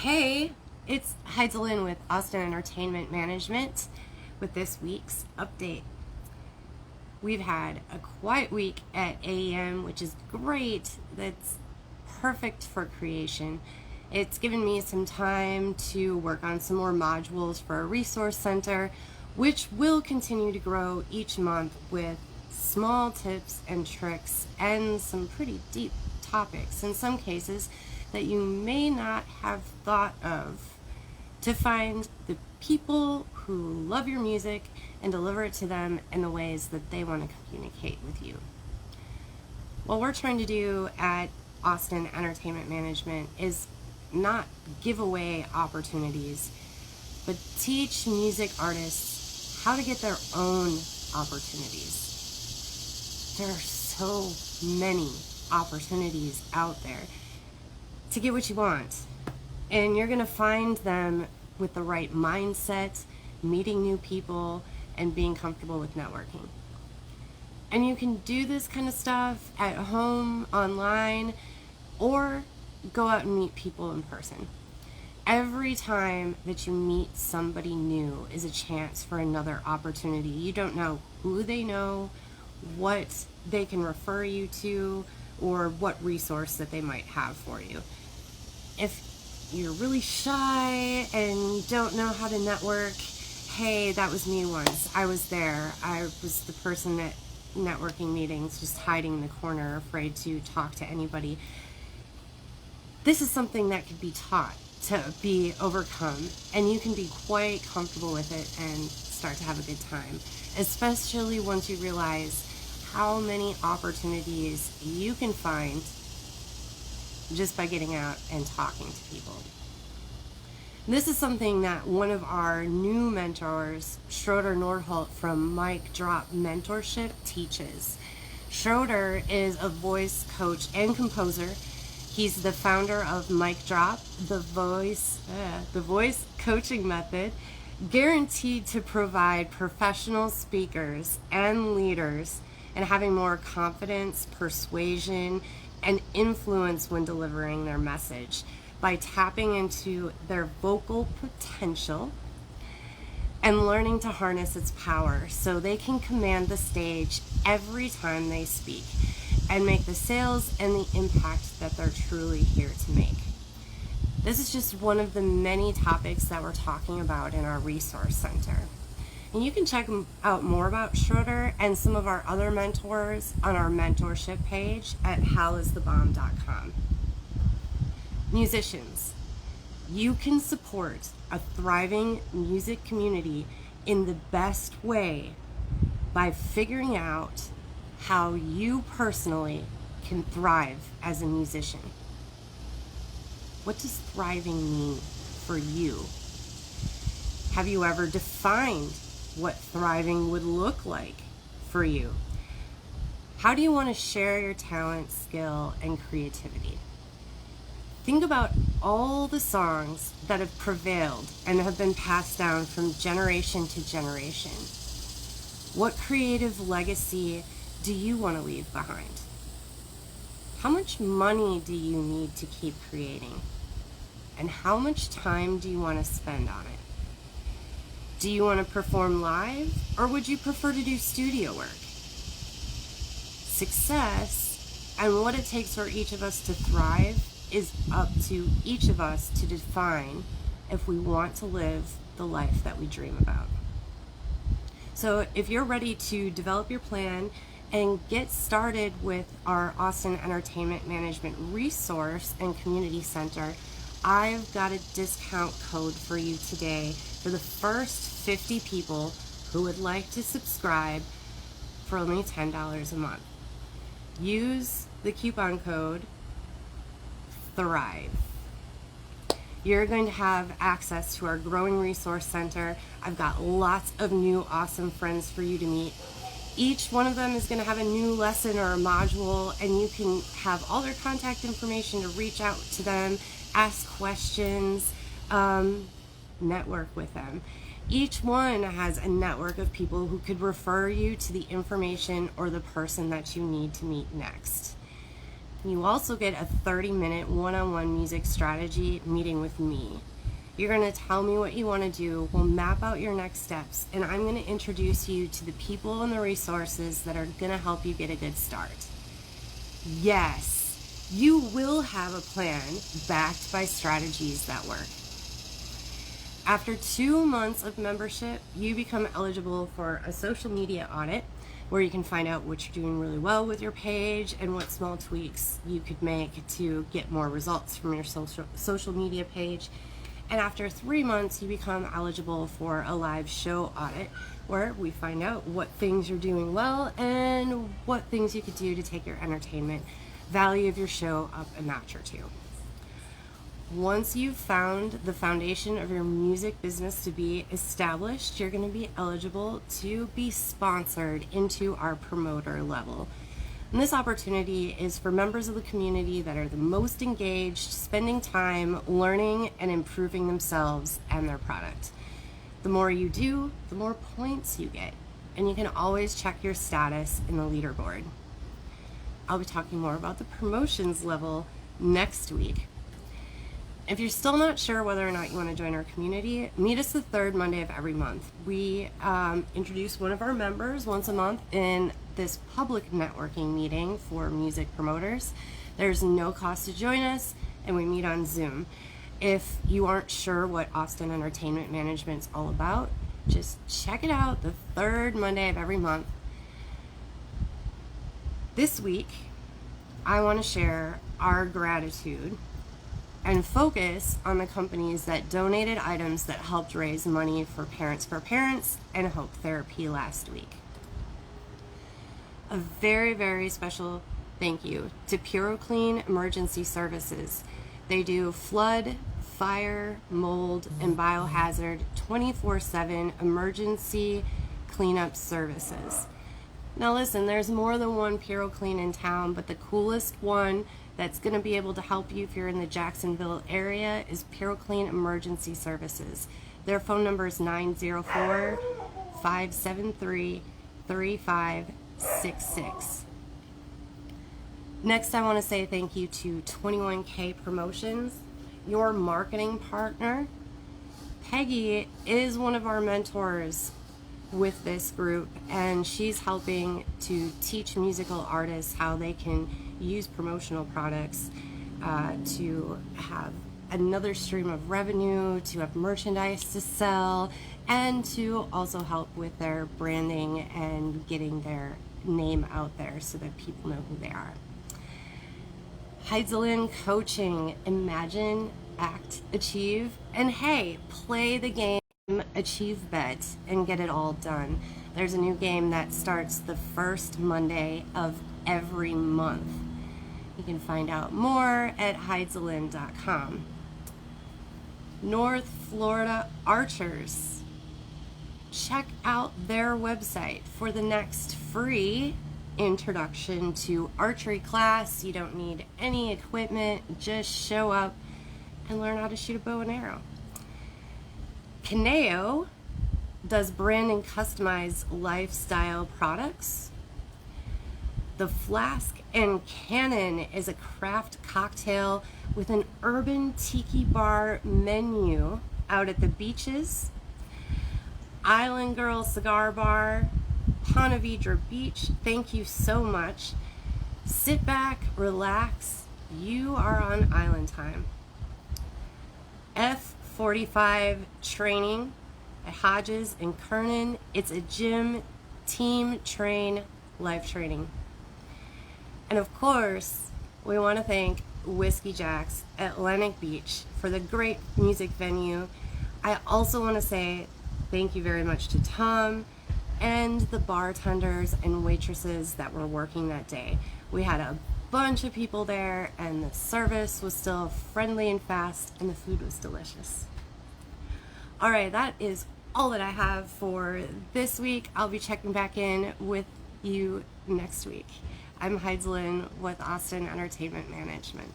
Hey, it's Heidelin with Austin Entertainment Management with this week's update. We've had a quiet week at AEM, which is great. That's perfect for creation. It's given me some time to work on some more modules for a resource center, which will continue to grow each month with small tips and tricks and some pretty deep topics in some cases that you may not have thought of, to find the people who love your music and deliver it to them in the ways that they want to communicate with you. What we're trying to do at Austin Entertainment Management is not give away opportunities, but teach music artists how to get their own opportunities. There are so many opportunities out there to get what you want, and you're gonna find them with the right mindset, meeting new people, and being comfortable with networking. And you can do this kind of stuff at home, online, or go out and meet people in person. Every time that you meet somebody new is a chance for another opportunity. You don't know who they know, what they can refer you to, or what resource that they might have for you. If you're really shy and don't know how to network, hey, that was me once. I was there. I was the person at networking meetings, just hiding in the corner, afraid to talk to anybody. This is something that could be taught to be overcome, and you can be quite comfortable with it and start to have a good time, especially once you realize how many opportunities you can find just by getting out and talking to people. This is something that one of our new mentors, Schroeder Nordholt from Mic Drop Mentorship, teaches. Schroeder is a voice coach and composer. He's the founder of Mic Drop, the voice coaching method, guaranteed to provide professional speakers and leaders and having more confidence, persuasion, and influence when delivering their message by tapping into their vocal potential and learning to harness its power so they can command the stage every time they speak and make the sales and the impact that they're truly here to make. This is just one of the many topics that we're talking about in our resource center. And you can check out more about Schroeder and some of our other mentors on our mentorship page at halisthebomb.com. Musicians, you can support a thriving music community in the best way by figuring out how you personally can thrive as a musician. What does thriving mean for you? Have you ever defined what thriving would look like for you? How do you want to share your talent, skill, and creativity? Think about all the songs that have prevailed and have been passed down from generation to generation. What creative legacy do you want to leave behind? How much money do you need to keep creating? And how much time do you want to spend on it? Do you want to perform live, or would you prefer to do studio work? Success and what it takes for each of us to thrive is up to each of us to define if we want to live the life that we dream about. So if you're ready to develop your plan and get started with our Austin Entertainment Management Resource and Community Center, I've got a discount code for you today for the first 50 people who would like to subscribe for only $10 a month. Use the coupon code THRIVE. You're going to have access to our growing resource center. I've got lots of new awesome friends for you to meet. Each one of them is going to have a new lesson or a module, and you can have all their contact information to reach out to them, ask questions, network with them. Each one has a network of people who could refer you to the information or the person that you need to meet next. You also get a 30-minute one-on-one music strategy meeting with me. You're going to tell me what you want to do. We'll map out your next steps, and I'm going to introduce you to the people and the resources that are going to help you get a good start. Yes, you will have a plan backed by strategies that work. After 2 months of membership, you become eligible for a social media audit where you can find out what you're doing really well with your page and what small tweaks you could make to get more results from your social media page. And after 3 months, you become eligible for a live show audit where we find out what things you're doing well and what things you could do to take your entertainment value of your show up a notch or two. Once you've found the foundation of your music business to be established, you're going to be eligible to be sponsored into our promoter level. And this opportunity is for members of the community that are the most engaged, spending time learning and improving themselves and their product. The more you do, the more points you get, and you can always check your status in the leaderboard. I'll be talking more about the promotions level next week. If you're still not sure whether or not you want to join our community, meet us the third Monday of every month. We introduce one of our members once a month in this public networking meeting for music promoters. There's no cost to join us, and we meet on Zoom. If you aren't sure what Austin Entertainment Management's all about, just check it out the third Monday of every month. This week, I want to share our gratitude and focus on the companies that donated items that helped raise money for Parents and Hope Therapy last week. A very, very special thank you to PuroClean Emergency Services. They do flood, fire, mold, and biohazard 24/7 emergency cleanup services. Now listen, there's more than one PuroClean in town, but the coolest one that's going to be able to help you if you're in the Jacksonville area is PuroClean Emergency Services. Their phone number is 904-573-3566. Next, I want to say thank you to 21K Promotions, your marketing partner. Peggy is one of our mentors with this group, and she's helping to teach musical artists how they can use promotional products to have another stream of revenue, to have merchandise to sell, and to also help with their branding and getting their name out there so that people know who they are. Heidelin Coaching, Imagine, Act, Achieve, and hey, play the game Achieve Bet and get it all done. There's a new game that starts the first Monday of every month. You can find out more at heidelin.com. North Florida Archers. Check out their website for the next free introduction to archery class. You don't need any equipment, just show up and learn how to shoot a bow and arrow. Caneo does brand and customized lifestyle products. The Flask and Cannon is a craft cocktail with an urban tiki bar menu out at the beaches. Island Girl Cigar Bar, Ponte Vedra Beach, thank you so much. Sit back, relax, you are on island time. F45 Training at Hodges and Kernan. It's a gym, team train, life training. And of course, we want to thank Whiskey Jack's Atlantic Beach for the great music venue. I also want to say thank you very much to Tom and the bartenders and waitresses that were working that day. We had a bunch of people there, and the service was still friendly and fast, and the food was delicious. All right, that is all that I have for this week. I'll be checking back in with you next week. I'm Heidelin with Austin Entertainment Management.